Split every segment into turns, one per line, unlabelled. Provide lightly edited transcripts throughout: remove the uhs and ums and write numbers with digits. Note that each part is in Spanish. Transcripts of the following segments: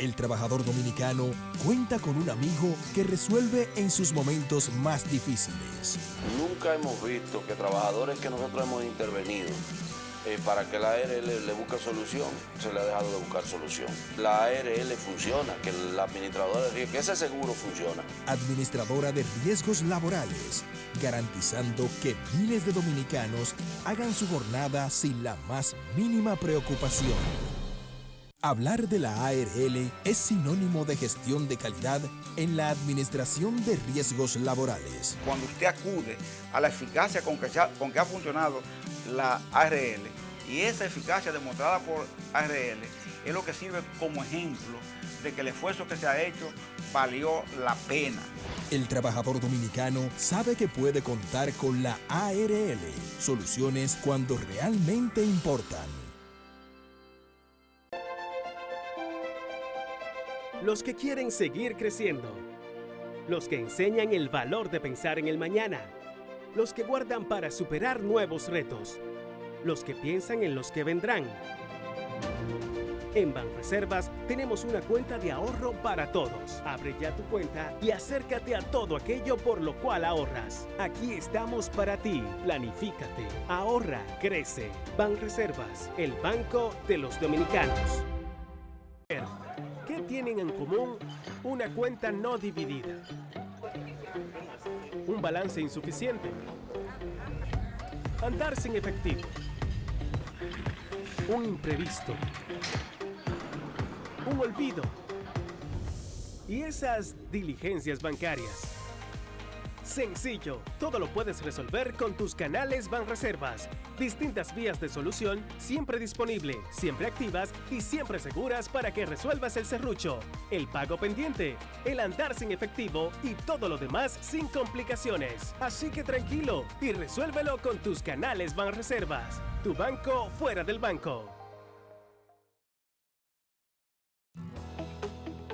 El trabajador dominicano cuenta con un amigo que resuelve en sus momentos más difíciles.
Nunca hemos visto que trabajadores que nosotros hemos intervenido para que la ARL le busque solución, se le ha dejado de buscar solución. La ARL funciona, que la administradora de riesgos, que ese seguro funciona.
Administradora de riesgos laborales, garantizando que miles de dominicanos hagan su jornada sin la más mínima preocupación. Hablar de la ARL es sinónimo de gestión de calidad en la administración de riesgos laborales.
Cuando usted acude a la eficacia con que ha funcionado la ARL, y esa eficacia demostrada por ARL es lo que sirve como ejemplo de que el esfuerzo que se ha hecho valió la pena.
El trabajador dominicano sabe que puede contar con la ARL, soluciones cuando realmente importan.
Los que quieren seguir creciendo, los que enseñan el valor de pensar en el mañana, los que guardan para superar nuevos retos, los que piensan en los que vendrán. En Banreservas tenemos una cuenta de ahorro para todos. Abre ya tu cuenta y acércate a todo aquello por lo cual ahorras. Aquí estamos para ti. Planifícate, ahorra, crece. Banreservas, el banco de los dominicanos. ¿Qué tienen en común una cuenta no dividida? Un balance insuficiente. Andar sin efectivo. Un imprevisto. Un olvido. Y esas diligencias bancarias. Sencillo, todo lo puedes resolver con tus canales Banreservas. Distintas vías de solución siempre disponible, siempre activas y siempre seguras para que resuelvas el serrucho, el pago pendiente, el andar sin efectivo y todo lo demás sin complicaciones. Así que tranquilo y resuélvelo con tus canales Banreservas. Tu banco fuera del banco.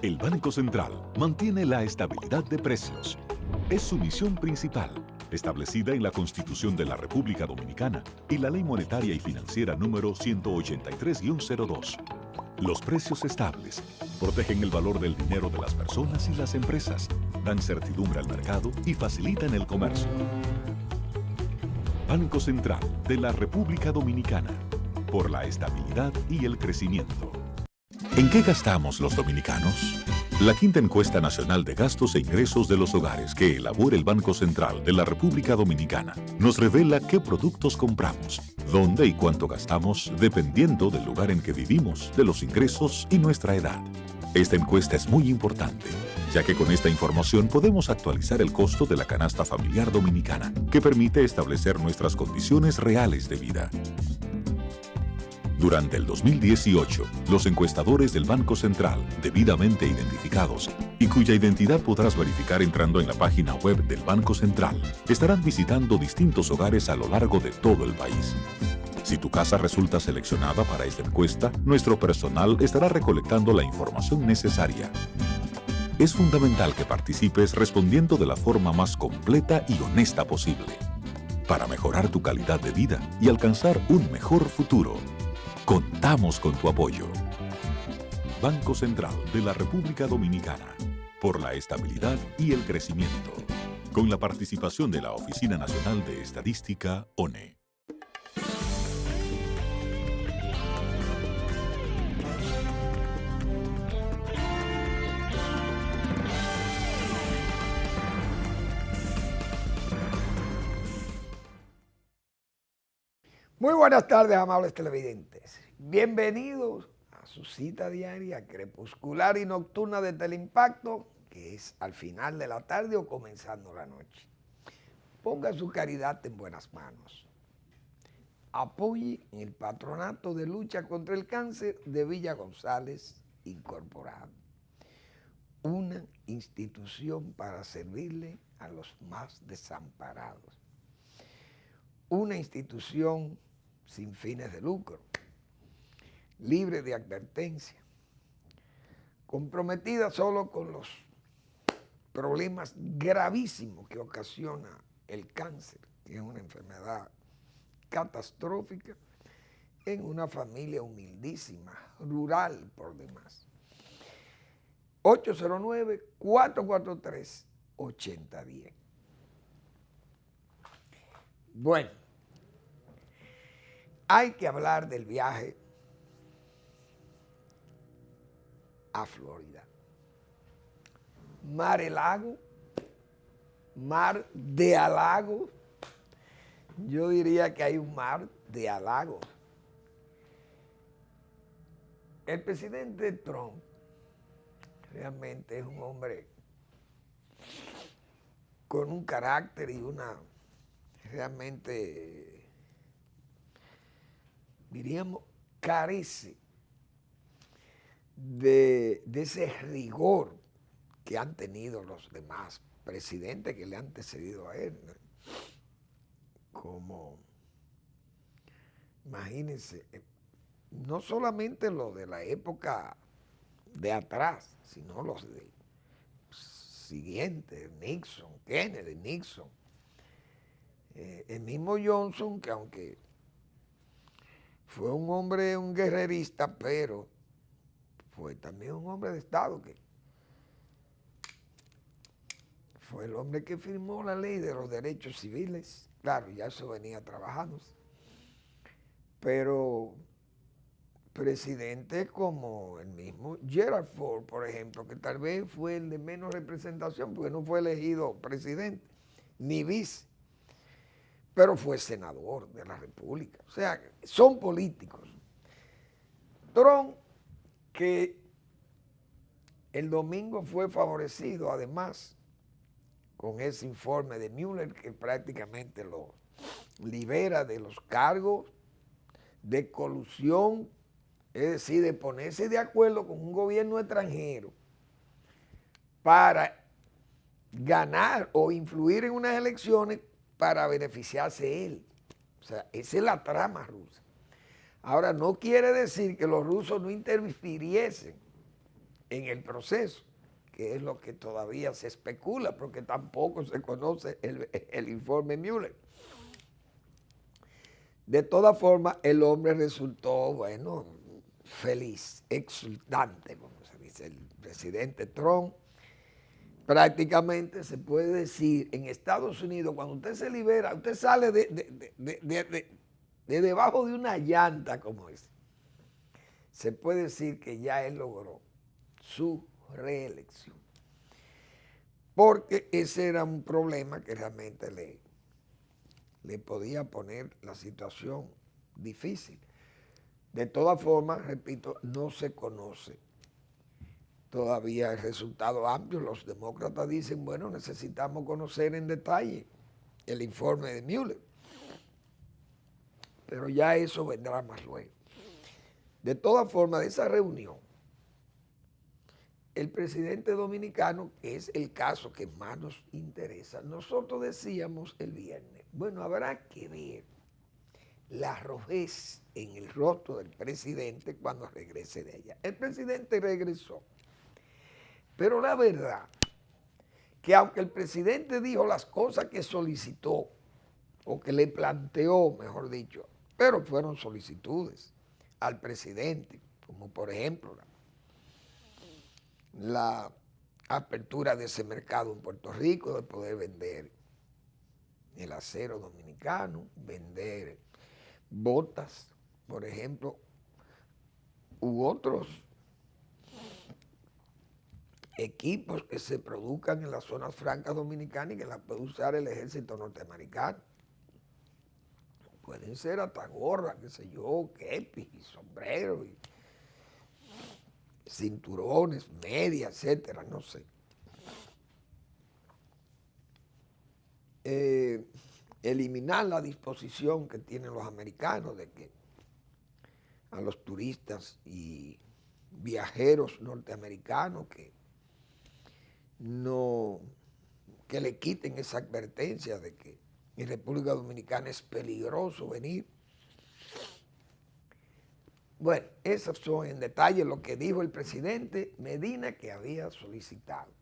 El Banco Central mantiene la estabilidad de precios. Es su misión principal, establecida en la Constitución de la República Dominicana y la Ley Monetaria y Financiera número 183-02. Los precios estables protegen el valor del dinero de las personas y las empresas, dan certidumbre al mercado y facilitan el comercio. Banco Central de la República Dominicana, por la estabilidad y el crecimiento. ¿En qué gastamos los dominicanos? La quinta encuesta nacional de gastos e ingresos de los hogares que elabora el Banco Central de la República Dominicana nos revela qué productos compramos, dónde y cuánto gastamos dependiendo del lugar en que vivimos, de los ingresos y nuestra edad. Esta encuesta es muy importante, ya que con esta información podemos actualizar el costo de la canasta familiar dominicana, que permite establecer nuestras condiciones reales de vida. Durante el 2018, los encuestadores del Banco Central, debidamente identificados y cuya identidad podrás verificar entrando en la página web del Banco Central, estarán visitando distintos hogares a lo largo de todo el país. Si tu casa resulta seleccionada para esta encuesta, nuestro personal estará recolectando la información necesaria. Es fundamental que participes respondiendo de la forma más completa y honesta posible, para mejorar tu calidad de vida y alcanzar un mejor futuro. Contamos con tu apoyo. Banco Central de la República Dominicana, por la estabilidad y el crecimiento, con la participación de la Oficina Nacional de Estadística, ONE.
Muy buenas tardes, amables televidentes. Bienvenidos a su cita diaria crepuscular y nocturna de Teleimpacto, que es al final de la tarde o comenzando la noche. Ponga su caridad en buenas manos. Apoye en el Patronato de Lucha contra el Cáncer de Villa González Incorporado, una institución para servirle a los más desamparados. Una institución sin fines de lucro, libre de advertencia, comprometida solo con los problemas gravísimos que ocasiona el cáncer, que es una enfermedad catastrófica en una familia humildísima, rural por demás. 809-443-8010. Bueno, hay que hablar del viaje a Florida. Mar-a-Lago, mar de halago. Yo diría que hay un mar de halago. El presidente Trump realmente es un hombre con un carácter y una realmente, diríamos, carece de ese rigor que han tenido los demás presidentes que le han antecedido a él, ¿no? Como, imagínense, no solamente los de la época de atrás, sino los de siguientes, Nixon, Kennedy, Nixon. El mismo Johnson, que aunque fue un hombre, un guerrerista, pero fue también un hombre de Estado, que fue el hombre que firmó la ley de los derechos civiles. Claro, ya eso venía trabajándose. Pero presidentes como el mismo Gerald Ford, por ejemplo, que tal vez fue el de menos representación, porque no fue elegido presidente, ni vice, pero fue senador de la República. O sea, son políticos. Trump, que el domingo fue favorecido, además, con ese informe de Mueller, que prácticamente lo libera de los cargos de colusión, es decir, de ponerse de acuerdo con un gobierno extranjero para ganar o influir en unas elecciones para beneficiarse él. O sea, esa es la trama rusa. Ahora, no quiere decir que los rusos no interfiriesen en el proceso, que es lo que todavía se especula, porque tampoco se conoce el informe Mueller. De todas formas, el hombre resultó, bueno, feliz, exultante, como se dice, el presidente Trump. Prácticamente se puede decir, en Estados Unidos, cuando usted se libera, usted sale de debajo de una llanta como esa. Se puede decir que ya él logró su reelección. Porque ese era un problema que realmente le podía poner la situación difícil. De todas formas, repito, no se conoce todavía el resultado amplio. Los demócratas dicen, bueno, necesitamos conocer en detalle el informe de Mueller. Pero ya eso vendrá más luego. De todas formas, de esa reunión, el presidente dominicano, que es el caso que más nos interesa, nosotros decíamos el viernes, bueno, habrá que ver la rojez en el rostro del presidente cuando regrese de allá. El presidente regresó, pero la verdad que aunque el presidente dijo las cosas que solicitó, o que le planteó, mejor dicho, pero fueron solicitudes al presidente, como por ejemplo la apertura de ese mercado en Puerto Rico, de poder vender el acero dominicano, vender botas, por ejemplo, u otros equipos que se produzcan en las zonas francas dominicanas y que las puede usar el ejército norteamericano. Pueden ser hasta gorras, qué sé yo, kepis y sombreros y cinturones, medias, etcétera, no sé. Eliminar la disposición que tienen los americanos de que a los turistas y viajeros norteamericanos que le quiten esa advertencia de que en República Dominicana es peligroso venir. Bueno, esos son en detalle lo que dijo el presidente Medina que había solicitado.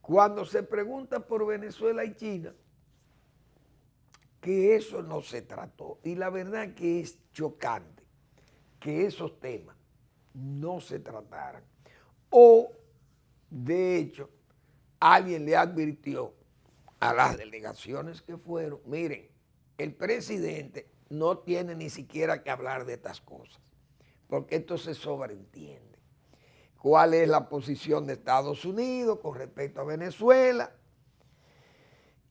Cuando se pregunta por Venezuela y China, que eso no se trató. Y la verdad que es chocante que esos temas no se trataran. O De hecho, alguien le advirtió a las delegaciones que fueron, miren, el presidente no tiene ni siquiera que hablar de estas cosas, porque esto se sobreentiende. ¿Cuál es la posición de Estados Unidos con respecto a Venezuela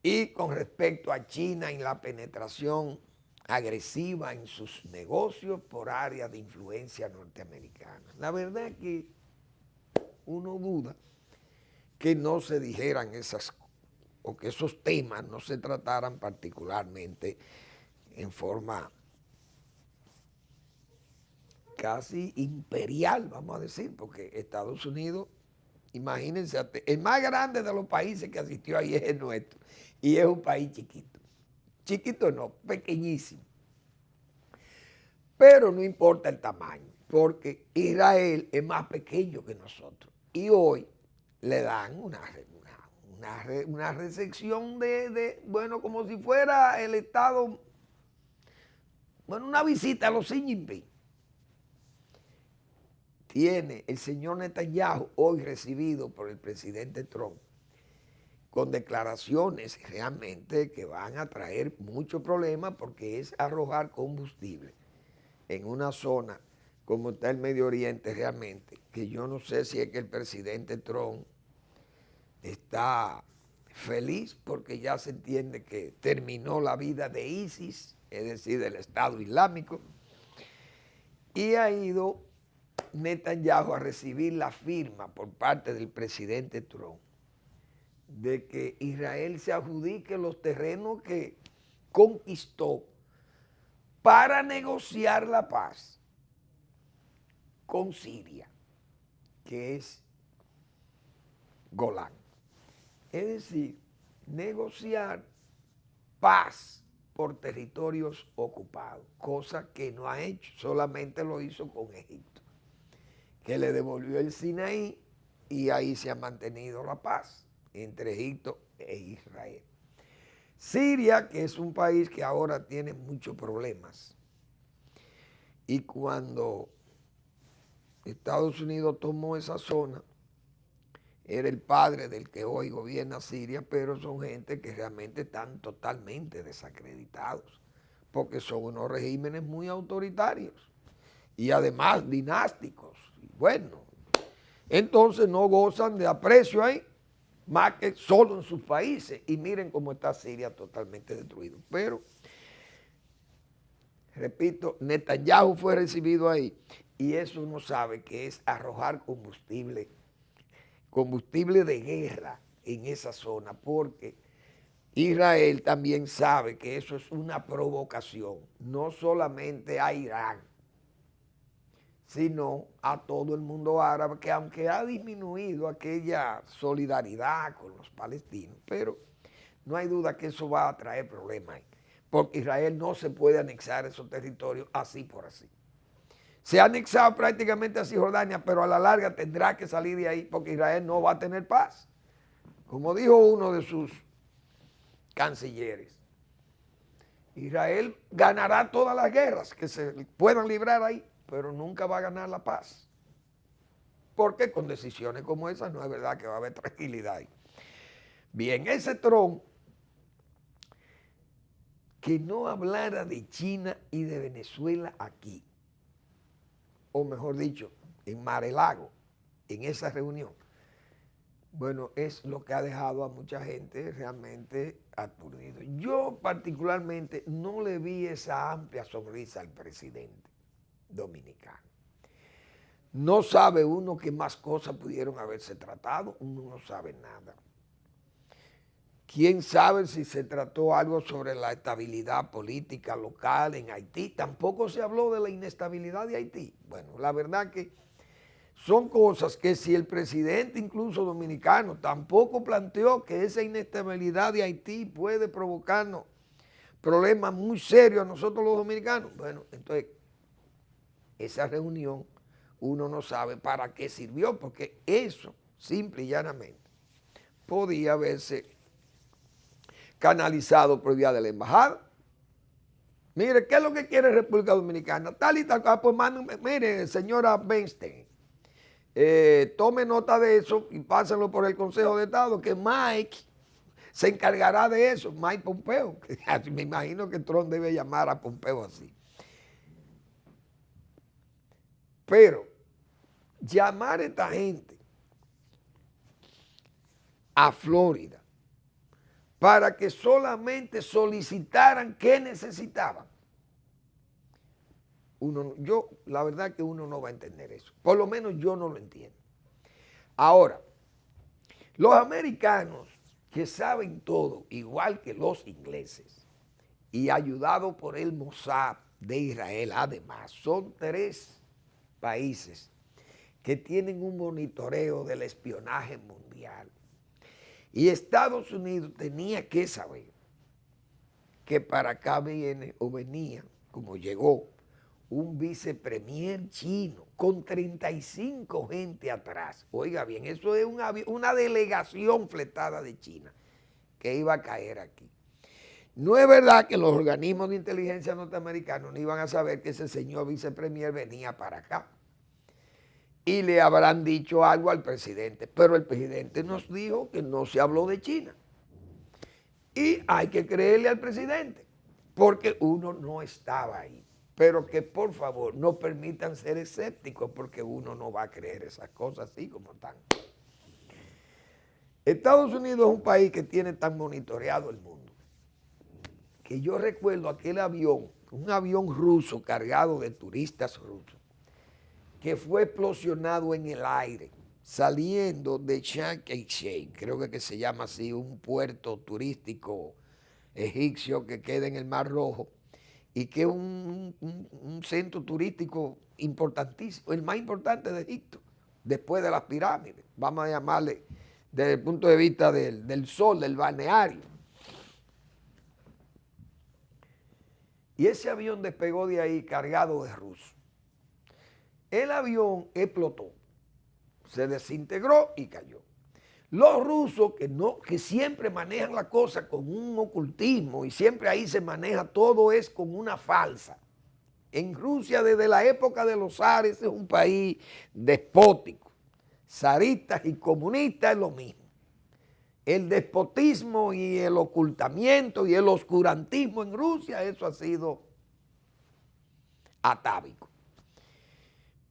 y con respecto a China en la penetración agresiva en sus negocios por área de influencia norteamericana? La verdad es que uno duda que no se dijeran esas cosas, o que esos temas no se trataran particularmente en forma casi imperial, vamos a decir, porque Estados Unidos, imagínense, el más grande de los países que asistió ahí es el nuestro, y es un país chiquito. Chiquito no, pequeñísimo. Pero no importa el tamaño, porque Israel es más pequeño que nosotros, y hoy le dan una recepción bueno, como si fuera el Estado, bueno, una visita a los Xi Jinping. Tiene el señor Netanyahu hoy recibido por el presidente Trump con declaraciones realmente que van a traer muchos problemas, porque es arrojar combustible en una zona como está el Medio Oriente realmente, que yo no sé si es que el presidente Trump está feliz porque ya se entiende que terminó la vida de ISIS, es decir, del Estado Islámico, y ha ido Netanyahu a recibir la firma por parte del presidente Trump de que Israel se adjudique los terrenos que conquistó para negociar la paz con Siria, que es Golán. Es decir, negociar paz por territorios ocupados, cosa que no ha hecho, solamente lo hizo con Egipto, que le devolvió el Sinaí y ahí se ha mantenido la paz entre Egipto e Israel. Siria, que es un país que ahora tiene muchos problemas, y cuando Estados Unidos tomó esa zona, era el padre del que hoy gobierna Siria, pero son gente que realmente están totalmente desacreditados, porque son unos regímenes muy autoritarios y además dinásticos. Y bueno, entonces no gozan de aprecio ahí, más que solo en sus países. Y miren cómo está Siria totalmente destruido. Pero, repito, Netanyahu fue recibido ahí, y eso uno sabe que es arrojar combustible de guerra en esa zona, porque Israel también sabe que eso es una provocación, no solamente a Irán, sino a todo el mundo árabe, que aunque ha disminuido aquella solidaridad con los palestinos, pero no hay duda que eso va a traer problemas, porque Israel no se puede anexar esos territorios así por así. Se ha anexado prácticamente a Cisjordania, pero a la larga tendrá que salir de ahí, porque Israel no va a tener paz. Como dijo uno de sus cancilleres, Israel ganará todas las guerras que se puedan librar ahí, pero nunca va a ganar la paz. Porque con decisiones como esas no es verdad que va a haber tranquilidad ahí. Bien, ese Trump que no hablara de China y de Venezuela aquí, o mejor dicho, en Mar-a-Lago, en esa reunión, bueno, es lo que ha dejado a mucha gente realmente aturdido. Yo particularmente no le vi esa amplia sonrisa al presidente dominicano. No sabe uno qué más cosas pudieron haberse tratado, uno no sabe nada. ¿Quién sabe si se trató algo sobre la estabilidad política local en Haití? Tampoco se habló de la inestabilidad de Haití. Bueno, la verdad que son cosas que si el presidente incluso dominicano tampoco planteó que esa inestabilidad de Haití puede provocarnos problemas muy serios a nosotros los dominicanos. Bueno, entonces esa reunión uno no sabe para qué sirvió, porque eso simple y llanamente podía haberse canalizado por vía de la embajada. Mire, ¿qué es lo que quiere República Dominicana? Tal y tal cosa. Pues mire, señora Bernstein, tome nota de eso y pásenlo por el Consejo de Estado, que Mike se encargará de eso, Mike Pompeo. Me imagino que Trump debe llamar a Pompeo así. Pero llamar a esta gente a Florida para que solamente solicitaran qué necesitaban. La verdad que uno no va a entender eso. Por lo menos yo no lo entiendo. Ahora, los americanos que saben todo, igual que los ingleses, y ayudados por el Mossad de Israel, además, son 3 países que tienen un monitoreo del espionaje mundial. Y Estados Unidos tenía que saber que para acá viene o venía, como llegó, un vicepremier chino con 35 gente atrás. Oiga bien, eso es una delegación fletada de China que iba a caer aquí. No es verdad que los organismos de inteligencia norteamericanos no iban a saber que ese señor vicepremier venía para acá. Y le habrán dicho algo al presidente, pero el presidente nos dijo que no se habló de China. Y hay que creerle al presidente, porque uno no estaba ahí. Pero que por favor no permitan ser escépticos, porque uno no va a creer esas cosas así como están. Estados Unidos es un país que tiene tan monitoreado el mundo, que yo recuerdo aquel avión, un avión ruso cargado de turistas rusos, que fue explosionado en el aire, saliendo de Sharm el-Sheikh, creo que se llama así, un puerto turístico egipcio que queda en el Mar Rojo, y que es un centro turístico importantísimo, el más importante de Egipto, después de las pirámides, vamos a llamarle desde el punto de vista del sol, del balneario. Y ese avión despegó de ahí cargado de rusos. El avión explotó, se desintegró y cayó. Los rusos que siempre manejan la cosa con un ocultismo y siempre ahí se maneja todo es con una falsa. En Rusia desde la época de los zares es un país despótico. Zaristas y comunistas es lo mismo. El despotismo y el ocultamiento y el oscurantismo en Rusia, eso ha sido atávico.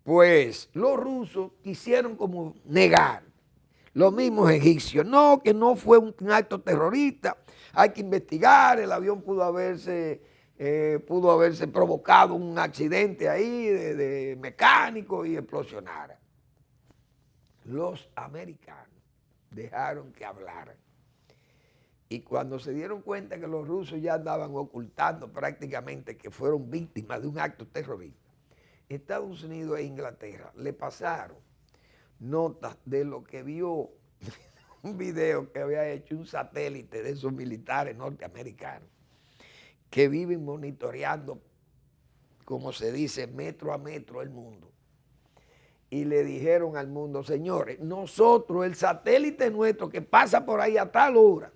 Pues los rusos quisieron como negar. Los mismos egipcios, no, que no fue un acto terrorista, hay que investigar, el avión pudo haberse provocado un accidente ahí de mecánico y explosionara. Los americanos dejaron que hablaran. Y cuando se dieron cuenta que los rusos ya andaban ocultando prácticamente que fueron víctimas de un acto terrorista, Estados Unidos e Inglaterra le pasaron notas de lo que vio un video que había hecho un satélite de esos militares norteamericanos que viven monitoreando, como se dice, metro a metro el mundo. Y le dijeron al mundo, señores, nosotros, el satélite nuestro que pasa por ahí a tal hora,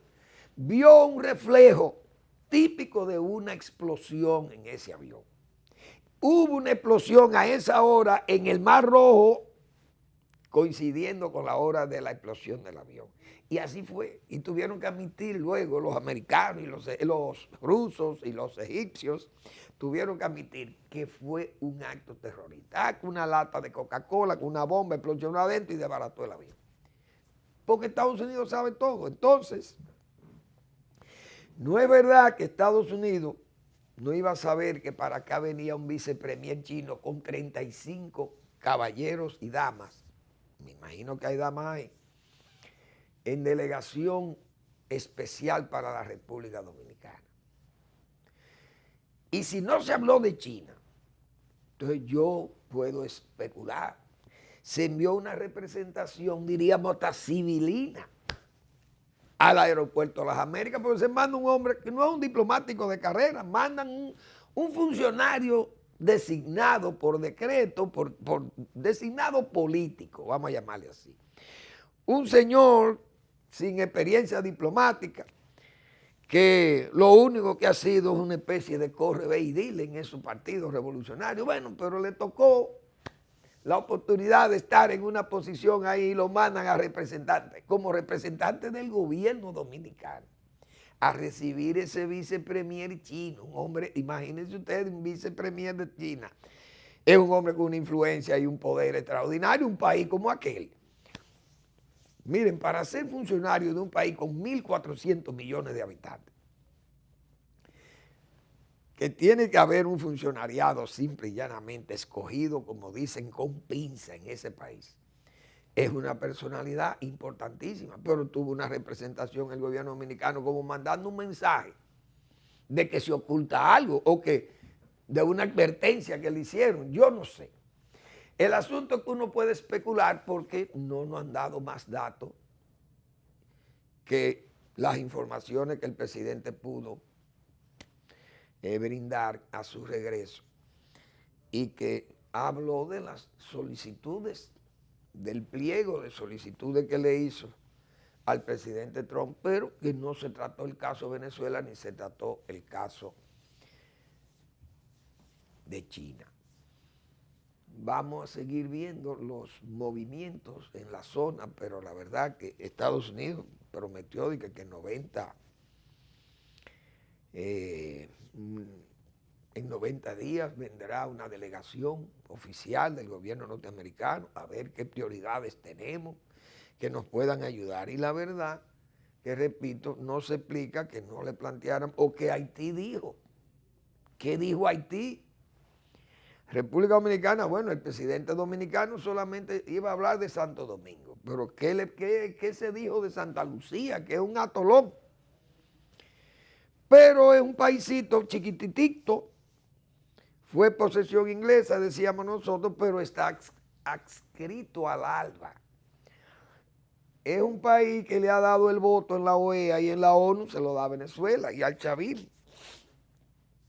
vio un reflejo típico de una explosión en ese avión. Hubo una explosión a esa hora en el Mar Rojo, coincidiendo con la hora de la explosión del avión. Y así fue. Y tuvieron que admitir luego los americanos y los rusos y los egipcios, tuvieron que admitir que fue un acto terrorista. Una lata de Coca-Cola con una bomba explosionó adentro y desbarató el avión. Porque Estados Unidos sabe todo. Entonces, no es verdad que Estados Unidos no iba a saber que para acá venía un vicepremier chino con 35 caballeros y damas. Me imagino que hay damas ahí, en delegación especial para la República Dominicana. Y si no se habló de China, entonces yo puedo especular. Se envió una representación, diríamos hasta civilina, al aeropuerto de las Américas, porque se manda un hombre que no es un diplomático de carrera, mandan un funcionario designado por decreto, por designado político, vamos a llamarle así. Un señor sin experiencia diplomática, que lo único que ha sido es una especie de corre, ve y dile en esos partidos revolucionarios. Bueno, pero le tocó la oportunidad de estar en una posición ahí y lo mandan a representante, como representante del gobierno dominicano, a recibir ese vicepremier chino, un hombre, imagínense ustedes, un vicepremier de China, es un hombre con una influencia y un poder extraordinario, un país como aquel. Miren, para ser funcionario de un país con 1.400 millones de habitantes, que tiene que haber un funcionariado simple y llanamente escogido, como dicen, con pinza en ese país. Es una personalidad importantísima, pero tuvo una representación en el gobierno dominicano como mandando un mensaje de que se oculta algo o que de una advertencia que le hicieron, yo no sé. El asunto es que uno puede especular porque no nos han dado más datos que las informaciones que el presidente pudo brindar a su regreso y que habló de las solicitudes, del pliego de solicitudes que le hizo al presidente Trump, pero que no se trató el caso Venezuela ni se trató el caso de China. Vamos a seguir viendo los movimientos en la zona, pero la verdad que Estados Unidos prometió de que en 90 días vendrá una delegación oficial del gobierno norteamericano a ver qué prioridades tenemos que nos puedan ayudar. Y la verdad que, repito, no se explica que no le plantearan o que Haití dijo. ¿Qué dijo Haití? República Dominicana, bueno, el presidente dominicano solamente iba a hablar de Santo Domingo, pero ¿qué se dijo de Santa Lucía, que es un atolón? Pero es un paisito chiquititito, fue posesión inglesa, decíamos nosotros, pero está adscrito al ALBA. Es un país que le ha dado el voto en la OEA y en la ONU se lo da a Venezuela y al chavismo.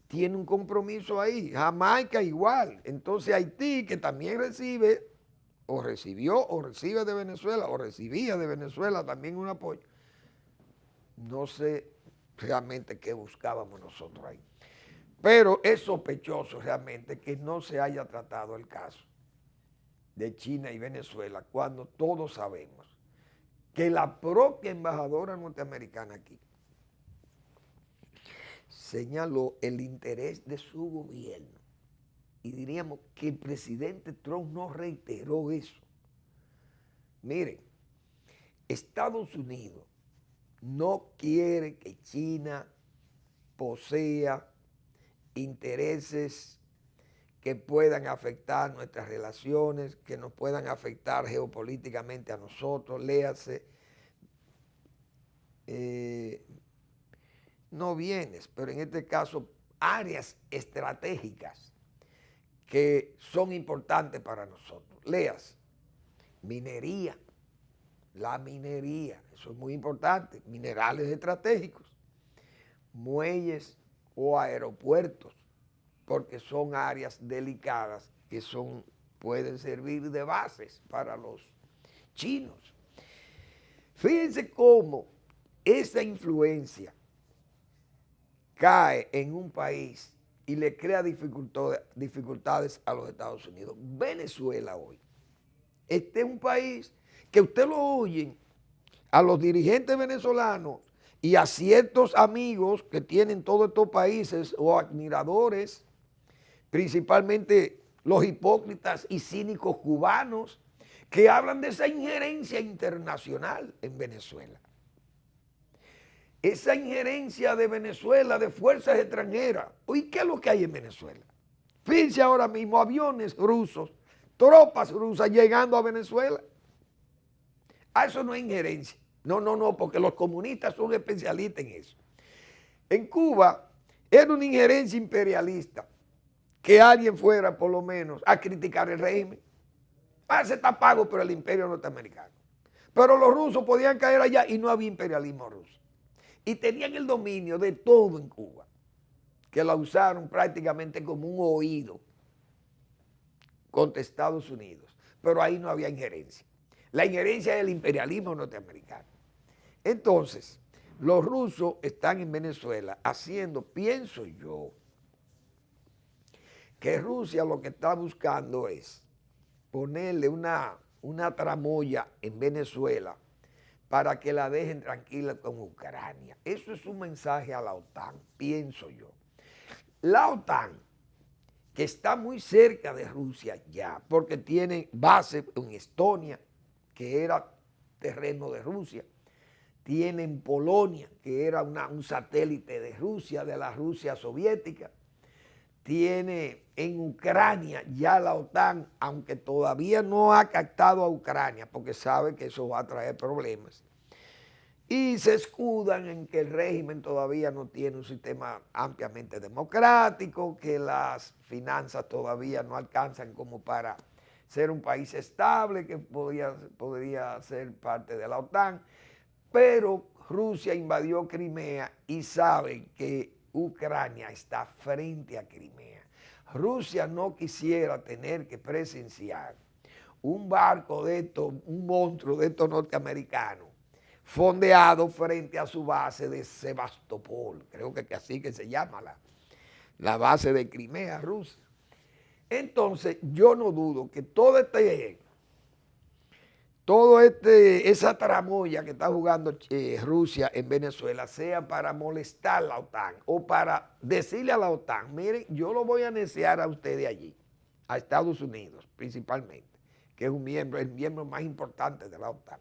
Tiene un compromiso ahí, Jamaica igual. Entonces Haití, que también recibe, o recibió, o recibe de Venezuela, o recibía de Venezuela también un apoyo. No sé realmente qué buscábamos nosotros ahí. Pero es sospechoso realmente que no se haya tratado el caso de China y Venezuela cuando todos sabemos que la propia embajadora norteamericana aquí señaló el interés de su gobierno y diríamos que el presidente Trump no reiteró eso. Miren, Estados Unidos no quiere que China posea intereses que puedan afectar nuestras relaciones, que nos puedan afectar geopolíticamente a nosotros, léase, no bienes, pero en este caso áreas estratégicas que son importantes para nosotros. Léase, minería, la minería, eso es muy importante, minerales estratégicos, muelles o aeropuertos, porque son áreas delicadas que pueden servir de bases para los chinos. Fíjense cómo esa influencia cae en un país y le crea dificultades a los Estados Unidos. Venezuela hoy, este es un país que usted lo oyen a los dirigentes venezolanos y a ciertos amigos que tienen todos estos países o admiradores, principalmente los hipócritas y cínicos cubanos, que hablan de esa injerencia internacional en Venezuela. Esa injerencia de Venezuela, de fuerzas extranjeras. Oye, ¿qué es lo que hay en Venezuela? Fíjense ahora mismo aviones rusos, tropas rusas llegando a Venezuela. Eso no es injerencia. No, porque los comunistas son especialistas en eso. En Cuba era una injerencia imperialista que alguien fuera por lo menos a criticar el régimen. Se está pago por el imperio norteamericano. Pero los rusos podían caer allá y no había imperialismo ruso. Y tenían el dominio de todo en Cuba, que la usaron prácticamente como un oído contra Estados Unidos. Pero ahí no había injerencia. La injerencia es el imperialismo norteamericano. Entonces, los rusos están en Venezuela haciendo, pienso yo, que Rusia lo que está buscando es ponerle una tramoya en Venezuela para que la dejen tranquila con Ucrania. Eso es un mensaje a la OTAN, pienso yo. La OTAN, que está muy cerca de Rusia ya, porque tiene base en Estonia, que era terreno de Rusia, tiene en Polonia, que era un satélite de Rusia, de la Rusia soviética, tiene en Ucrania ya la OTAN, aunque todavía no ha captado a Ucrania, porque sabe que eso va a traer problemas. Y se escudan en que el régimen todavía no tiene un sistema ampliamente democrático, que las finanzas todavía no alcanzan como para ser un país estable, que podría ser parte de la OTAN. Pero Rusia invadió Crimea y sabe que Ucrania está frente a Crimea. Rusia no quisiera tener que presenciar un barco de estos, un monstruo de estos norteamericanos, fondeado frente a su base de Sebastopol, creo que así que se llama la base de Crimea, Rusia. Entonces, yo no dudo que esa tramoya que está jugando Rusia en Venezuela sea para molestar a la OTAN o para decirle a la OTAN, miren, yo lo voy a neciar a ustedes allí, a Estados Unidos principalmente, que es el miembro más importante de la OTAN.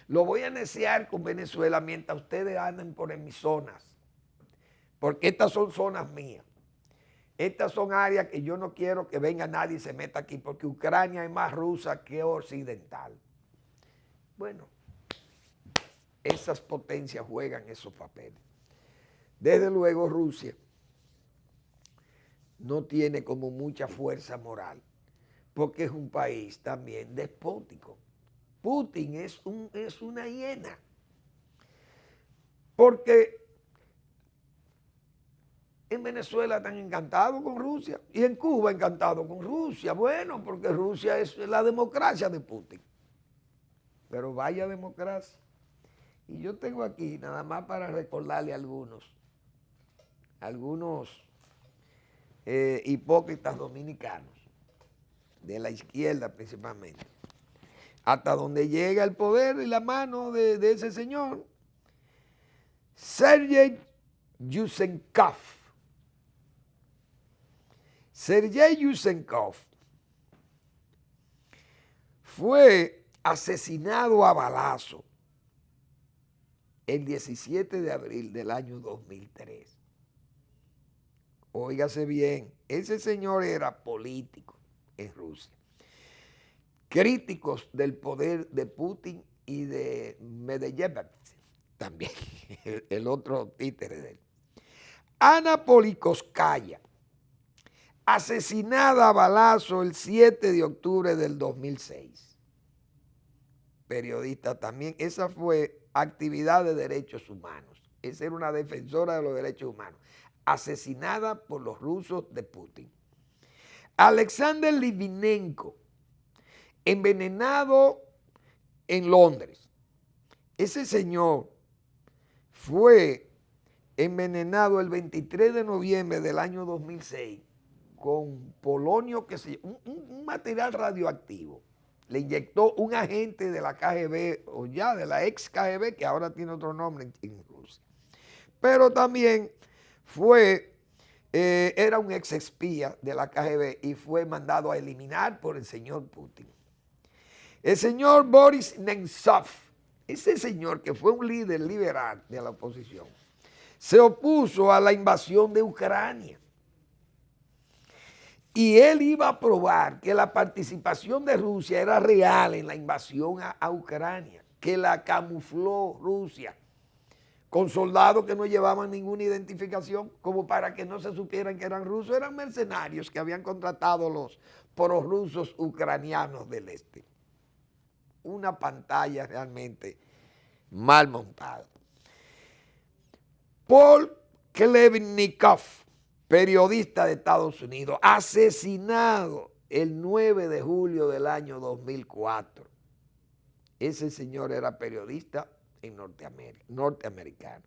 Lo voy a neciar con Venezuela mientras ustedes anden por en mis zonas, porque estas son zonas mías. Estas son áreas que yo no quiero que venga nadie y se meta aquí, porque Ucrania es más rusa que occidental. Bueno, esas potencias juegan esos papeles. Desde luego Rusia no tiene como mucha fuerza moral, porque es un país también despótico. Putin es una hiena, porque en Venezuela están encantados con Rusia y en Cuba encantados con Rusia. Bueno, porque Rusia es la democracia de Putin. Pero vaya democracia. Y yo tengo aquí, nada más para recordarle a algunos hipócritas dominicanos, de la izquierda principalmente, hasta donde llega el poder y la mano de ese señor, Sergei Yusenkov. Sergei Yusenkov fue asesinado a balazo el 17 de abril del año 2003. Óigase bien, ese señor era político en Rusia. Críticos del poder de Putin y de Medvedev, también, el otro títere de él. Ana Politkovskaya, asesinada a balazo el 7 de octubre del 2006. Periodista también, esa fue actividad de derechos humanos. Esa era una defensora de los derechos humanos, asesinada por los rusos de Putin. Alexander Litvinenko, envenenado en Londres. Ese señor fue envenenado el 23 de noviembre del año 2006 con polonio, un material radioactivo. Le inyectó un agente de la KGB, o ya de la ex KGB, que ahora tiene otro nombre en Rusia. Pero también era un ex espía de la KGB y fue mandado a eliminar por el señor Putin. El señor Boris Nemtsov, ese señor que fue un líder liberal de la oposición, se opuso a la invasión de Ucrania. Y él iba a probar que la participación de Rusia era real en la invasión a Ucrania, que la camufló Rusia con soldados que no llevaban ninguna identificación, como para que no se supieran que eran rusos, eran mercenarios que habían contratado los prorrusos ucranianos del este. Una pantalla realmente mal montada. Paul Klebnikov, periodista de Estados Unidos, asesinado el 9 de julio del año 2004. Ese señor era periodista en norteamericano.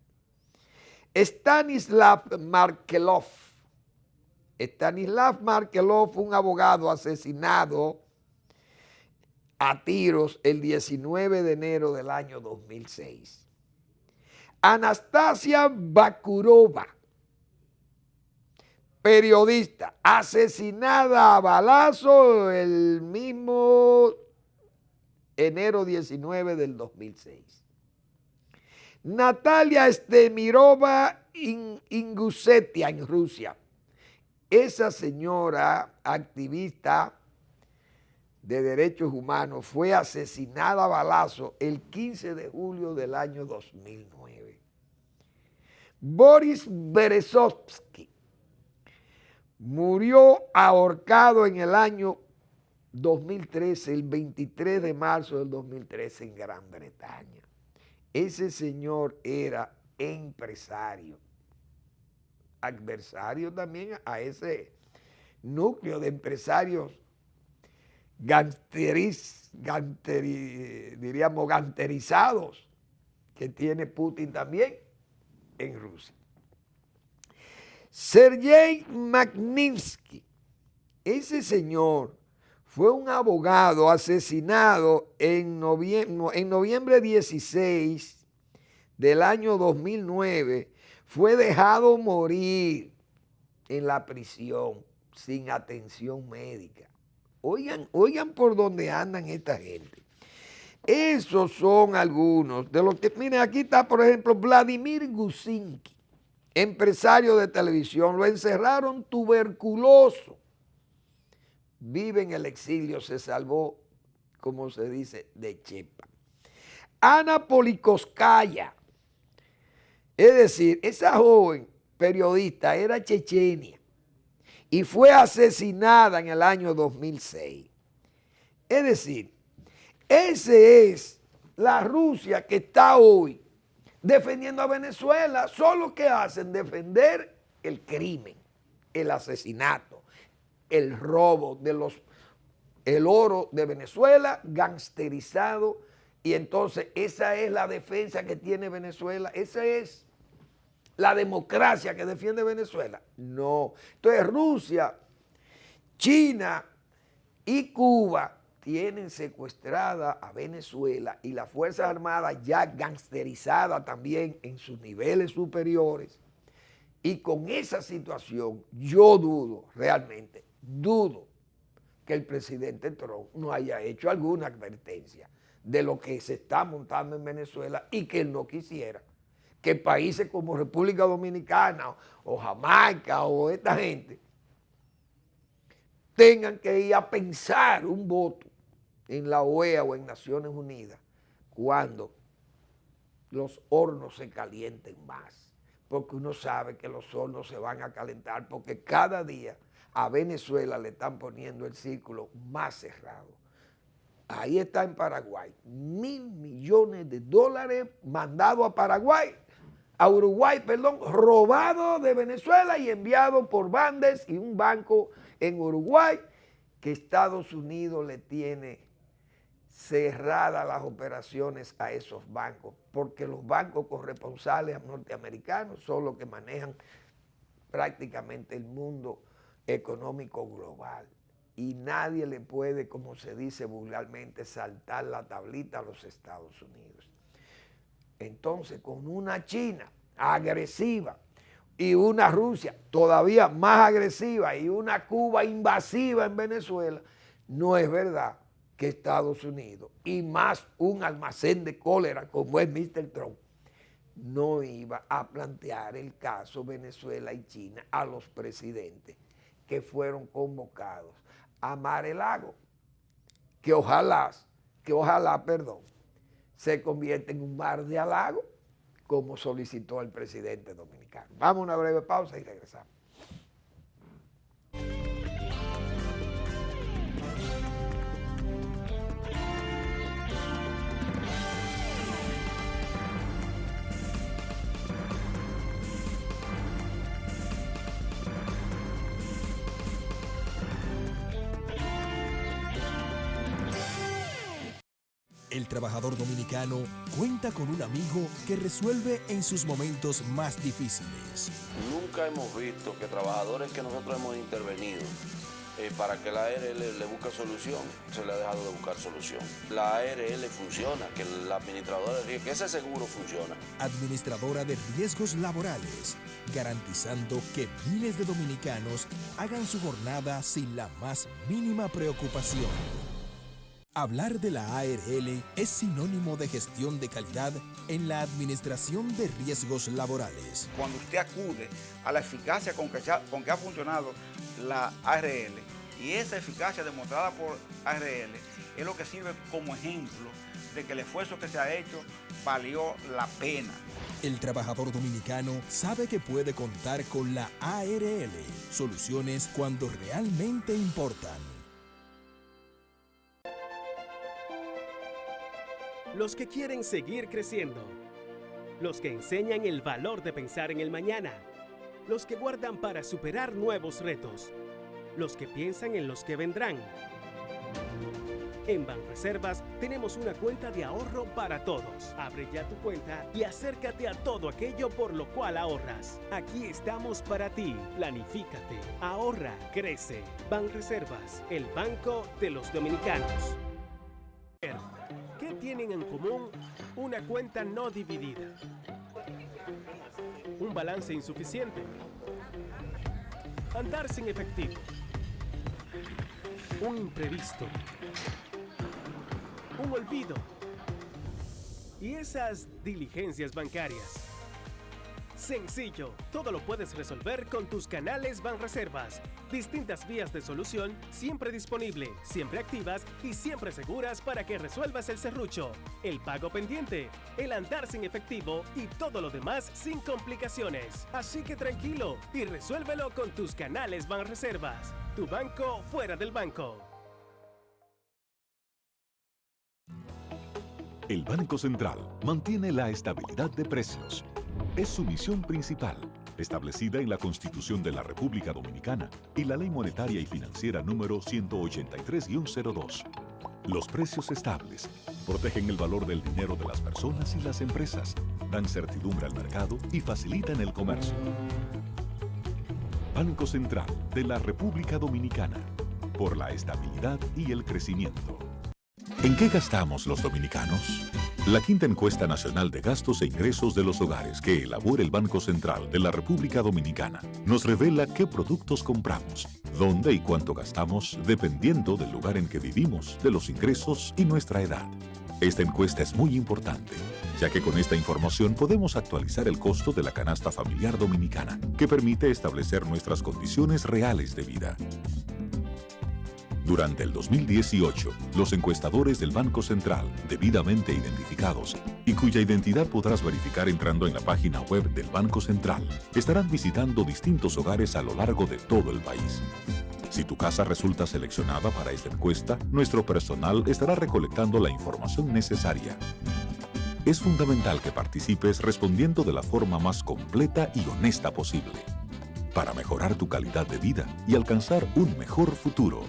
Stanislav Markelov. Stanislav Markelov fue un abogado asesinado a tiros el 19 de enero del año 2006. Anastasia Bakurova, periodista, asesinada a balazo el mismo enero 19 del 2006. Natalia Estemirova Ingusetia en Rusia. Esa señora activista de derechos humanos fue asesinada a balazo el 15 de julio del año 2009. Boris Berezovsky murió ahorcado en el año 2013, el 23 de marzo del 2013 en Gran Bretaña. Ese señor era empresario, adversario también a ese núcleo de empresarios diríamos ganterizados que tiene Putin también en Rusia. Sergei Magnitsky, ese señor fue un abogado asesinado en noviembre 16 del año 2009, fue dejado morir en la prisión sin atención médica. Oigan por dónde andan esta gente. Esos son algunos de los que, miren, aquí está, por ejemplo, Vladimir Gusinski, empresario de televisión, lo encerraron tuberculoso. Vive en el exilio, se salvó, como se dice, de chepa. Ana Polikovskaya, es decir, esa joven periodista era chechenia y fue asesinada en el año 2006. Es decir, esa es la Rusia que está hoy defendiendo a Venezuela. Solo que hacen defender el crimen, el asesinato, el robo el oro de Venezuela gangsterizado, y entonces esa es la defensa que tiene Venezuela, esa es la democracia que defiende Venezuela. No. Entonces Rusia, China y Cuba tienen secuestrada a Venezuela y las Fuerzas Armadas ya gangsterizadas también en sus niveles superiores. Y con esa situación yo dudo, realmente, dudo que el presidente Trump no haya hecho alguna advertencia de lo que se está montando en Venezuela y que él no quisiera que países como República Dominicana o Jamaica o esta gente tengan que ir a pensar un voto en la OEA o en Naciones Unidas cuando los hornos se calienten más. Porque uno sabe que los hornos se van a calentar porque cada día a Venezuela le están poniendo el círculo más cerrado. Ahí está en Paraguay, $1.000 millones mandados a Paraguay, a Uruguay, perdón, robado de Venezuela y enviado por Bandes y un banco en Uruguay que Estados Unidos le tiene cerradas las operaciones a esos bancos, porque los bancos corresponsales norteamericanos son los que manejan prácticamente el mundo económico global. Y nadie le puede, como se dice vulgarmente, saltar la tablita a los Estados Unidos. Entonces, con una China agresiva y una Rusia todavía más agresiva y una Cuba invasiva en Venezuela, no es verdad que Estados Unidos, y más un almacén de cólera como es Mr. Trump, no iba a plantear el caso Venezuela y China a los presidentes que fueron convocados a Mar-a-Lago, que ojalá, se convierta en un mar de halago, como solicitó el presidente dominicano. Vamos a una breve pausa y regresamos.
El trabajador dominicano cuenta con un amigo que resuelve en sus momentos más difíciles.
Nunca hemos visto que trabajadores que nosotros hemos intervenido para que la ARL le busque solución, se le ha dejado de buscar solución. La ARL funciona, que la administradora de riesgos, que ese seguro funciona.
Administradora de riesgos laborales, garantizando que miles de dominicanos hagan su jornada sin la más mínima preocupación. Hablar de la ARL es sinónimo de gestión de calidad en la administración de riesgos laborales.
Cuando usted acude a la eficacia con que ha funcionado la ARL, y esa eficacia demostrada por ARL es lo que sirve como ejemplo de que el esfuerzo que se ha hecho valió la pena.
El trabajador dominicano sabe que puede contar con la ARL, soluciones cuando realmente importan.
Los que quieren seguir creciendo. Los que enseñan el valor de pensar en el mañana. Los que guardan para superar nuevos retos. Los que piensan en los que vendrán. En Banreservas tenemos una cuenta de ahorro para todos. Abre ya tu cuenta y acércate a todo aquello por lo cual ahorras. Aquí estamos para ti. Planifícate, ahorra, crece. Banreservas, el banco de los dominicanos. ¿Qué tienen en común una cuenta no dividida? Un balance insuficiente. Andar sin efectivo. Un imprevisto. Un olvido. Y esas diligencias bancarias. Sencillo, todo lo puedes resolver con tus canales Banreservas. Distintas vías de solución, siempre disponible, siempre activas y siempre seguras para que resuelvas el serrucho, el pago pendiente, el andar sin efectivo y todo lo demás sin complicaciones. Así que tranquilo y resuélvelo con tus canales Banreservas. Tu banco fuera del banco.
El Banco Central mantiene la estabilidad de precios. Es su misión principal, establecida en la Constitución de la República Dominicana y la Ley Monetaria y Financiera número 183-02. Los precios estables protegen el valor del dinero de las personas y las empresas, dan certidumbre al mercado y facilitan el comercio. Banco Central de la República Dominicana, por la estabilidad y el crecimiento. ¿En qué gastamos los dominicanos? La quinta encuesta nacional de gastos e ingresos de los hogares que elabora el Banco Central de la República Dominicana nos revela qué productos compramos, dónde y cuánto gastamos dependiendo del lugar en que vivimos, de los ingresos y nuestra edad. Esta encuesta es muy importante, ya que con esta información podemos actualizar el costo de la canasta familiar dominicana, que permite establecer nuestras condiciones reales de vida. Durante el 2018, los encuestadores del Banco Central, debidamente identificados y cuya identidad podrás verificar entrando en la página web del Banco Central, estarán visitando distintos hogares a lo largo de todo el país. Si tu casa resulta seleccionada para esta encuesta, nuestro personal estará recolectando la información necesaria. Es fundamental que participes respondiendo de la forma más completa y honesta posible, para mejorar tu calidad de vida y alcanzar un mejor futuro.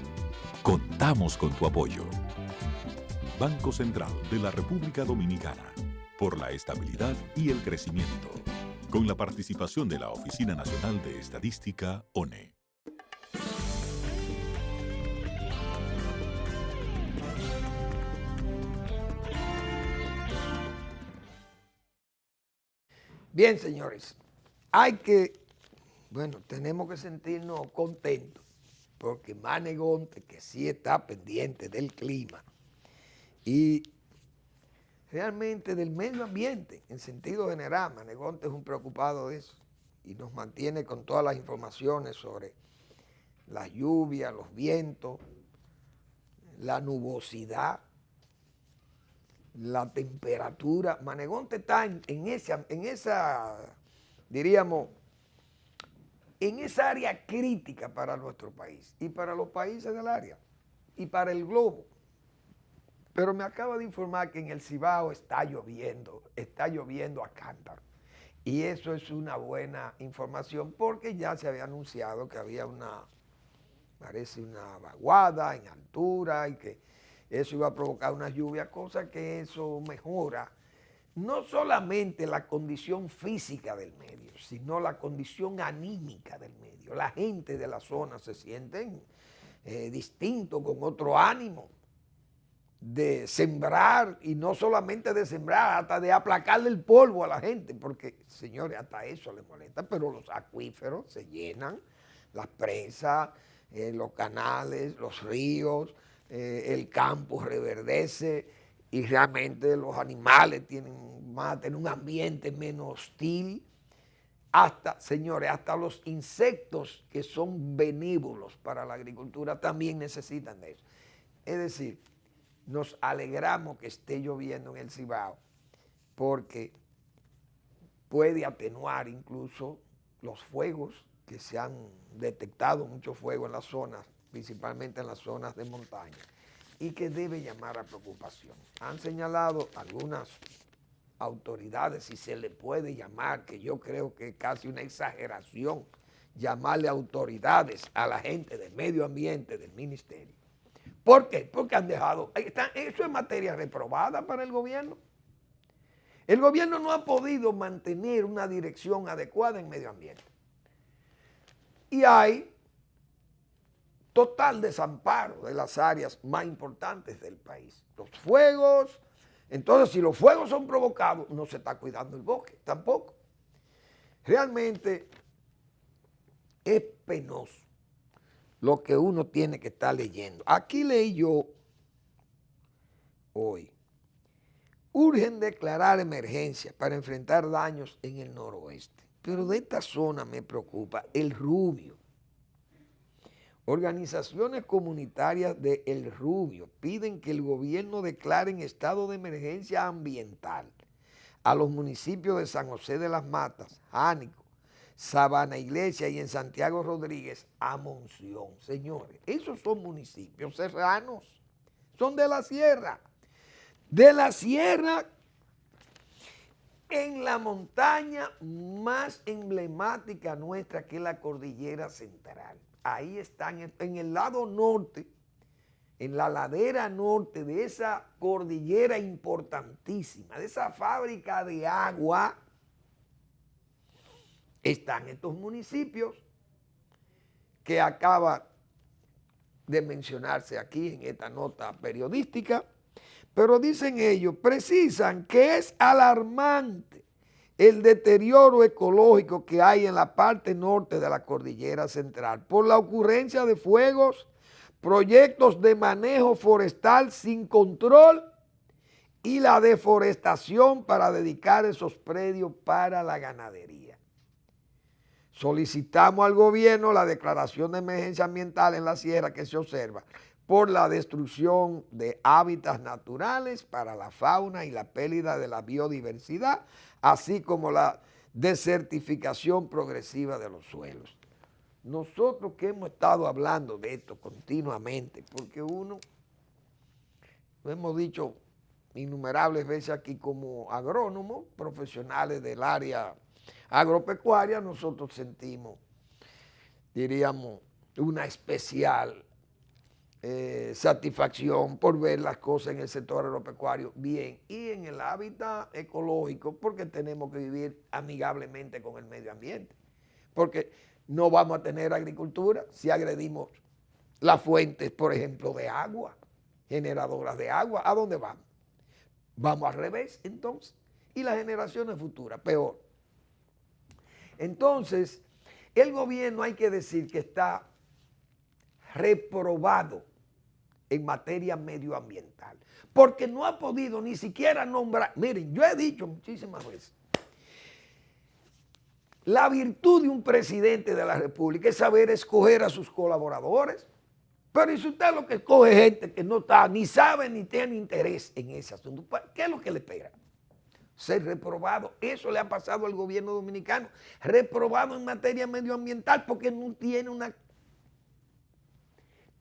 Contamos con tu apoyo. Banco Central de la República Dominicana, por la estabilidad y el crecimiento, con la participación de la Oficina Nacional de Estadística, ONE.
Bien, señores, tenemos que sentirnos contentos porque Manegonte, que sí está pendiente del clima y realmente del medio ambiente, en sentido general, Manegonte es un preocupado de eso y nos mantiene con todas las informaciones sobre la lluvia, los vientos, la nubosidad, la temperatura. Manegonte está en esa área crítica para nuestro país y para los países del área y para el globo. Pero me acaba de informar que en el Cibao está lloviendo a cántaro. Y eso es una buena información porque ya se había anunciado que había una vaguada en altura y que eso iba a provocar una lluvia, cosa que eso mejora no solamente la condición física del medio, sino la condición anímica del medio. La gente de la zona se sienten distinto, con otro ánimo, de sembrar, y no solamente de sembrar, hasta de aplacarle el polvo a la gente, porque, señores, hasta eso les molesta, pero los acuíferos se llenan, las presas, los canales, los ríos, el campo reverdece, y realmente los animales van a tener un ambiente menos hostil. Hasta, señores, hasta los insectos que son benévolos para la agricultura también necesitan de eso. Es decir, nos alegramos que esté lloviendo en el Cibao porque puede atenuar incluso los fuegos que se han detectado, muchos fuegos en las zonas, principalmente en las zonas de montaña, y que debe llamar a preocupación. Han señalado algunas autoridades, si se le puede llamar, que yo creo que es casi una exageración llamarle autoridades a la gente del medio ambiente del ministerio. ¿Por qué? Porque han dejado, eso es materia reprobada para el gobierno. El gobierno no ha podido mantener una dirección adecuada en medio ambiente. Y hay total desamparo de las áreas más importantes del país. Los fuegos. Entonces, si los fuegos son provocados, no se está cuidando el bosque, tampoco. Realmente es penoso lo que uno tiene que estar leyendo. Aquí leí yo hoy, urgen declarar emergencia para enfrentar daños en el noroeste. Pero de esta zona me preocupa el Rubio. Organizaciones comunitarias de El Rubio piden que el gobierno declare en estado de emergencia ambiental a los municipios de San José de las Matas, Jánico, Sabana Iglesia y en Santiago Rodríguez a Monción. Señores, esos son municipios serranos, son de la sierra. De la sierra en la montaña más emblemática nuestra, que es la Cordillera Central. Ahí están, en el lado norte, en la ladera norte de esa cordillera importantísima, de esa fábrica de agua, están estos municipios que acaba de mencionarse aquí en esta nota periodística, pero dicen ellos, precisan que es alarmante el deterioro ecológico que hay en la parte norte de la Cordillera Central por la ocurrencia de fuegos, proyectos de manejo forestal sin control y la deforestación para dedicar esos predios para la ganadería. Solicitamos al gobierno la declaración de emergencia ambiental en la sierra que se observa por la destrucción de hábitats naturales para la fauna y la pérdida de la biodiversidad, así como la desertificación progresiva de los suelos. Nosotros que hemos estado hablando de esto continuamente, porque uno, lo hemos dicho innumerables veces aquí como agrónomos, profesionales del área agropecuaria, nosotros sentimos, diríamos, una especial satisfacción por ver las cosas en el sector agropecuario bien y en el hábitat ecológico, porque tenemos que vivir amigablemente con el medio ambiente, porque no vamos a tener agricultura si agredimos las fuentes, por ejemplo, de agua, generadoras de agua. ¿A dónde vamos? Vamos al revés, entonces, y las generaciones futuras, peor. Entonces, el gobierno, hay que decir que está reprobado en materia medioambiental, porque no ha podido ni siquiera nombrar. Miren, yo he dicho muchísimas veces, la virtud de un presidente de la República es saber escoger a sus colaboradores, pero y si usted lo que escoge gente que no está, ni sabe, ni tiene interés en ese asunto, ¿qué es lo que le espera? Ser reprobado. Eso le ha pasado al gobierno dominicano, reprobado en materia medioambiental porque no tiene una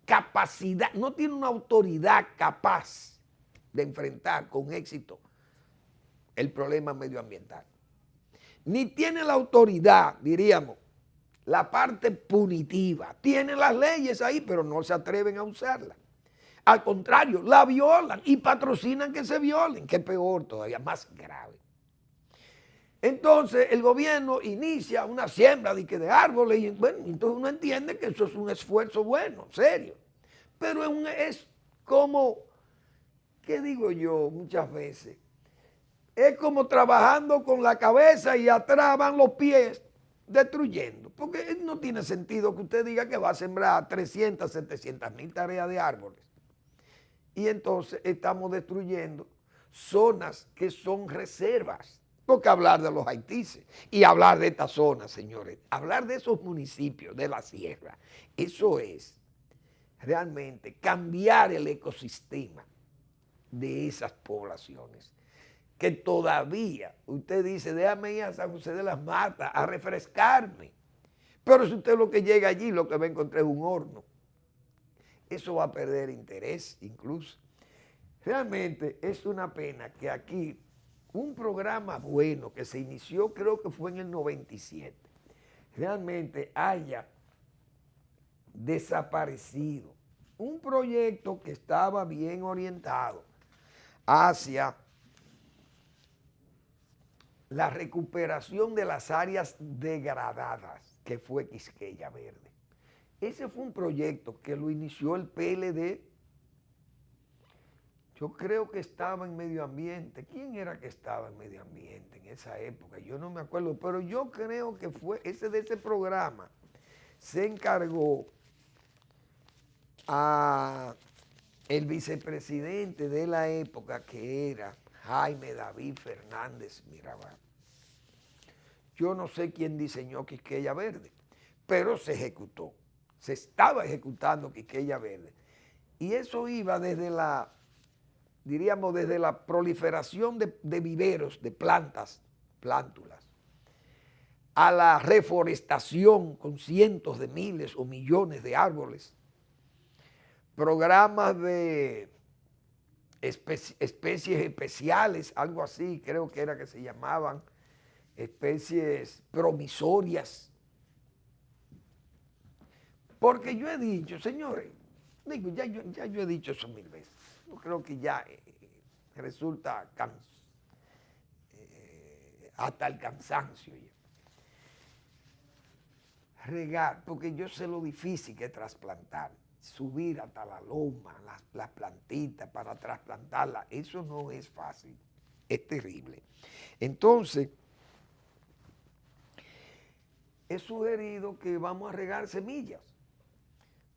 capacidad, no tiene una autoridad capaz de enfrentar con éxito el problema medioambiental. Ni tiene la autoridad, diríamos, la parte punitiva. Tienen las leyes ahí, pero no se atreven a usarlas. Al contrario, la violan y patrocinan que se violen, que es peor todavía, más grave. Entonces, el gobierno inicia una siembra de árboles y bueno, entonces uno entiende que eso es un esfuerzo bueno, serio. Pero es como, ¿qué digo yo muchas veces? Es como trabajando con la cabeza y atrás van los pies destruyendo. Porque no tiene sentido que usted diga que va a sembrar 300, 700 mil tareas de árboles. Y entonces estamos destruyendo zonas que son reservas. Porque hablar de los haitises y hablar de esta zona, señores, hablar de esos municipios de la sierra, eso es realmente cambiar el ecosistema de esas poblaciones. Que todavía, usted dice, déjame ir a San José de las Matas a refrescarme. Pero si usted lo que llega allí, lo que va a encontrar es un horno. Eso va a perder interés incluso. Realmente es una pena que aquí un programa bueno que se inició, creo que fue en el 97, realmente haya desaparecido. Un proyecto que estaba bien orientado hacia la recuperación de las áreas degradadas, que fue Quisqueya Verde. Ese fue un proyecto que lo inició el PLD. Yo creo que estaba en medio ambiente. ¿Quién era que estaba en medio ambiente en esa época? Yo no me acuerdo, pero yo creo que fue de ese programa. Se encargó a el vicepresidente de la época, que era Jaime David Fernández Mirabal. Yo no sé quién diseñó Quisqueya Verde, pero se ejecutó. Se estaba ejecutando Quisqueya Verde. Y eso iba desde la, diríamos, desde la proliferación de viveros, de plántulas, a la reforestación con cientos de miles o millones de árboles, programas de especies especiales, algo así, creo que era que se llamaban, especies promisorias. Porque yo he dicho, señores, digo, ya yo he dicho eso 1000 veces, yo creo que ya resulta hasta el cansancio ya. Regar, porque yo sé lo difícil que es trasplantar, subir hasta la loma, las plantitas para trasplantarlas, eso no es fácil, es terrible. Entonces, he sugerido que vamos a regar semillas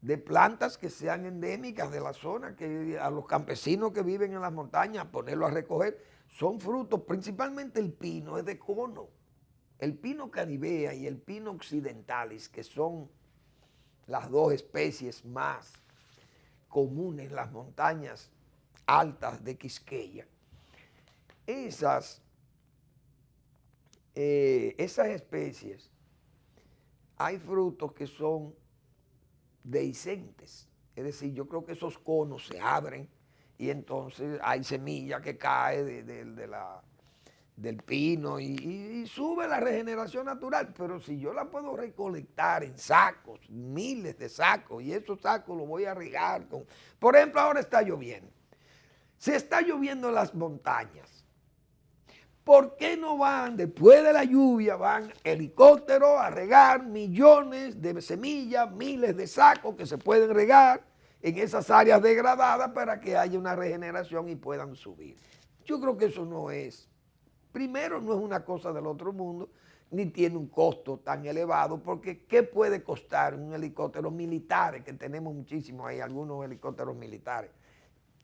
de plantas que sean endémicas de la zona, que a los campesinos que viven en las montañas, ponerlos a recoger. Son frutos, principalmente el pino, es de cono. El pino caribea y el pino occidentalis, que son las dos especies más comunes en las montañas altas de Quisqueya. Esas especies, hay frutos que son dehiscentes, es decir, yo creo que esos conos se abren y entonces hay semilla que cae del pino y sube la regeneración natural, pero si yo la puedo recolectar en sacos, miles de sacos, y esos sacos los voy a regar con, por ejemplo, ahora está lloviendo. Si está lloviendo en las montañas, ¿por qué no van, después de la lluvia, van helicópteros a regar millones de semillas, miles de sacos que se pueden regar en esas áreas degradadas para que haya una regeneración y puedan subir? Yo creo que eso no es, primero no es una cosa del otro mundo, ni tiene un costo tan elevado, porque ¿qué puede costar un helicóptero militar? Que tenemos muchísimos, hay algunos helicópteros militares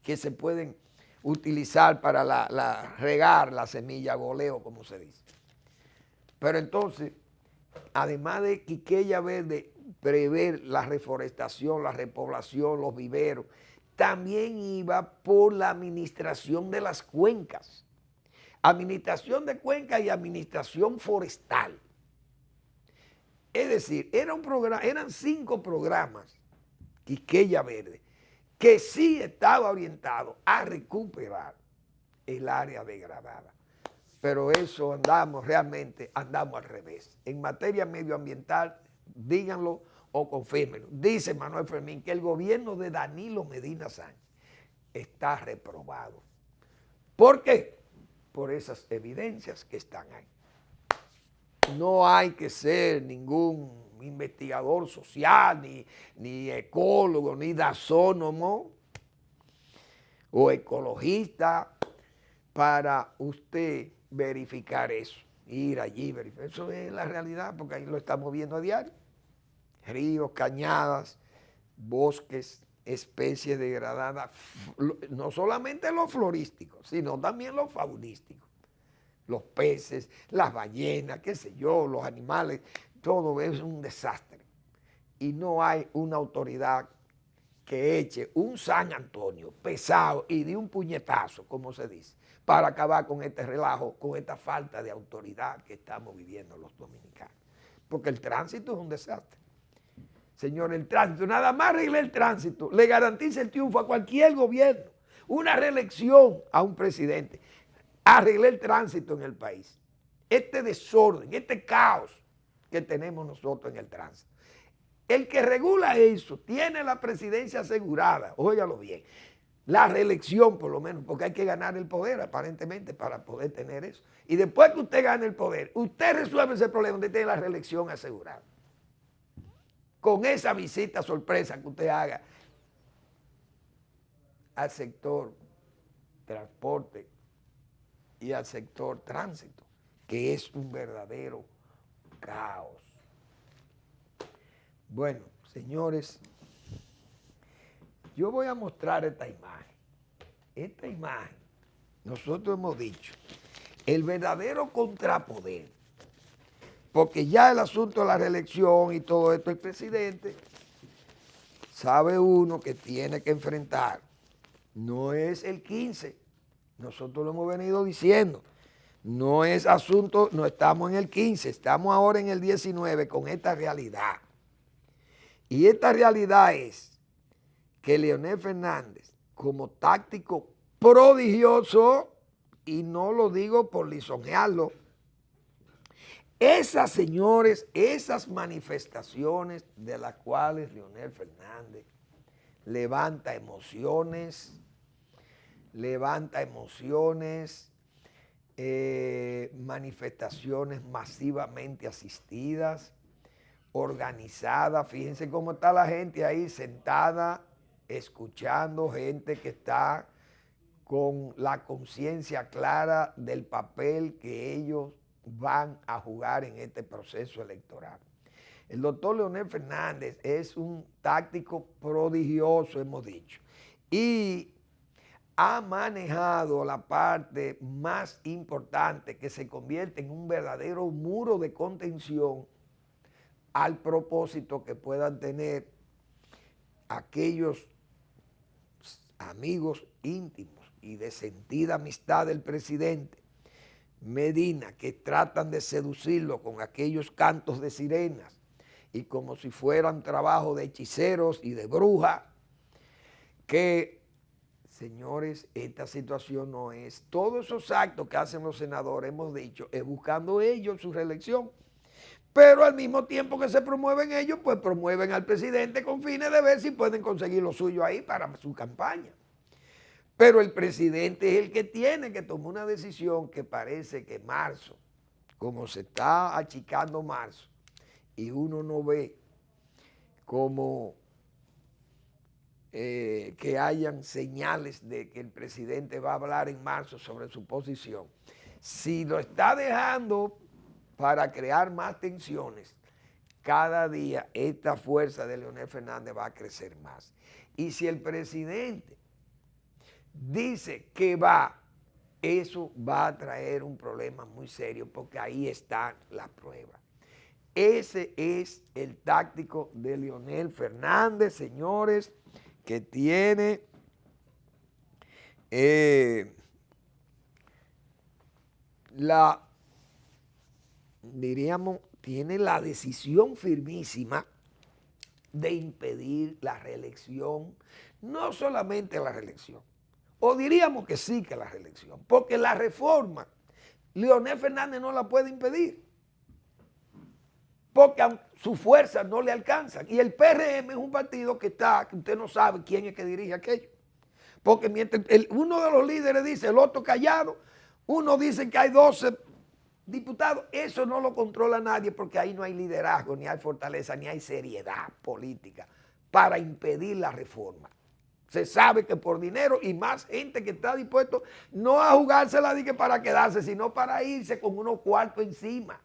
que se pueden utilizar para regar la semilla, goleo, como se dice. Pero entonces, además de Quisqueya Verde prever la reforestación, la repoblación, los viveros, también iba por la administración de las cuencas. Administración de cuencas y administración forestal. Es decir, eran 5 programas, Quisqueya Verde, que sí estaba orientado a recuperar el área degradada. Pero eso realmente andamos al revés. En materia medioambiental, díganlo o confírmenlo. Dice Manuel Fermín que el gobierno de Danilo Medina Sánchez está reprobado. ¿Por qué? Por esas evidencias que están ahí. No hay que ser ningún investigador social, ni ecólogo, ni dasónomo o ecologista para usted verificar eso. Ir allí, verificar. Eso es la realidad, porque ahí lo estamos viendo a diario. Ríos, cañadas, bosques, especies degradadas, no solamente los florísticos, sino también los faunísticos. Los peces, las ballenas, qué sé yo, los animales, todo es un desastre. Y no hay una autoridad que eche un San Antonio pesado y de un puñetazo, como se dice, para acabar con este relajo, con esta falta de autoridad que estamos viviendo los dominicanos. Porque el tránsito es un desastre. Señor, el tránsito, nada más arregle el tránsito, le garantiza el triunfo a cualquier gobierno, una reelección a un presidente. Arregle el tránsito en el país. Este desorden, este caos que tenemos nosotros en el tránsito. El que regula eso tiene la presidencia asegurada, óigalo bien, la reelección por lo menos, porque hay que ganar el poder aparentemente para poder tener eso. Y después que usted gane el poder, usted resuelve ese problema, usted tiene la reelección asegurada. Con esa visita sorpresa que usted haga al sector transporte y al sector tránsito, que es un verdadero caos. Bueno, señores, yo voy a mostrar esta imagen. Esta imagen, nosotros hemos dicho, el verdadero contrapoder, porque ya el asunto de la reelección y todo esto, el presidente sabe uno que tiene que enfrentar. No es el 15, nosotros lo hemos venido diciendo. No es asunto, no estamos en el 15, estamos ahora en el 19 con esta realidad. Y esta realidad es que Leonel Fernández, como táctico prodigioso, y no lo digo por lisonjearlo, esas, señores, esas manifestaciones de las cuales Leonel Fernández levanta emociones, manifestaciones masivamente asistidas, organizadas. Fíjense cómo está la gente ahí sentada, escuchando, gente que está con la conciencia clara del papel que ellos van a jugar en este proceso electoral. El doctor Leonel Fernández es un táctico prodigioso, hemos dicho, y ha manejado la parte más importante, que se convierte en un verdadero muro de contención al propósito que puedan tener aquellos amigos íntimos y de sentida amistad del presidente Medina, que tratan de seducirlo con aquellos cantos de sirenas y como si fueran trabajo de hechiceros y de brujas, que, señores, esta situación no es. Todos esos actos que hacen los senadores, hemos dicho, es buscando ellos su reelección, pero al mismo tiempo que se promueven ellos, pues promueven al presidente con fines de ver si pueden conseguir lo suyo ahí para su campaña. Pero el presidente es el que tiene que tomar una decisión que parece que marzo, como se está achicando marzo, y uno no ve como que hayan señales de que el presidente va a hablar en marzo sobre su posición. Si lo está dejando para crear más tensiones, cada día esta fuerza de Leonel Fernández va a crecer más. Y si el presidente dice que va, eso va a traer un problema muy serio, porque ahí está la prueba. Ese es el táctico de Leonel Fernández, señores, que tiene tiene la decisión firmísima de impedir la reelección, no solamente la reelección, o diríamos que sí que la reelección, porque la reforma Leonel Fernández no la puede impedir, porque su fuerza no le alcanza. Y el PRM es un partido que usted no sabe quién es que dirige aquello, porque mientras uno de los líderes dice, el otro callado, uno dice que hay 12 Diputado, eso no lo controla nadie porque ahí no hay liderazgo, ni hay fortaleza, ni hay seriedad política para impedir la reforma. Se sabe que por dinero y más gente que está dispuesto no a jugársela de que para quedarse, sino para irse con unos cuartos encima.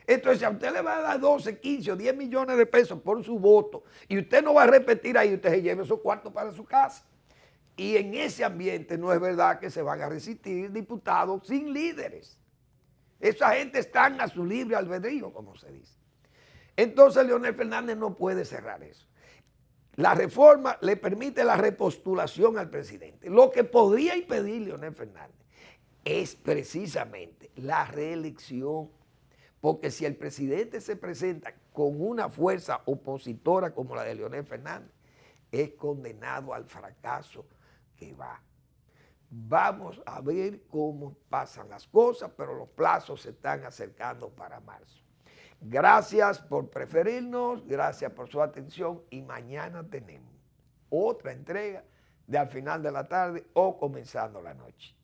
Entonces, si a usted le va a dar 12, 15 o 10 millones de pesos por su voto y usted no va a repetir ahí, usted se lleve esos cuartos para su casa. Y en ese ambiente no es verdad que se van a resistir diputados sin líderes. Esa gente está a su libre albedrío, como se dice. Entonces, Leonel Fernández no puede cerrar eso. La reforma le permite la repostulación al presidente. Lo que podría impedir Leonel Fernández es precisamente la reelección. Porque si el presidente se presenta con una fuerza opositora como la de Leonel Fernández, es condenado al fracaso que va. Vamos a ver cómo pasan las cosas, pero los plazos se están acercando para marzo. Gracias por preferirnos, gracias por su atención y mañana tenemos otra entrega de Al Final de la Tarde o Comenzando la Noche.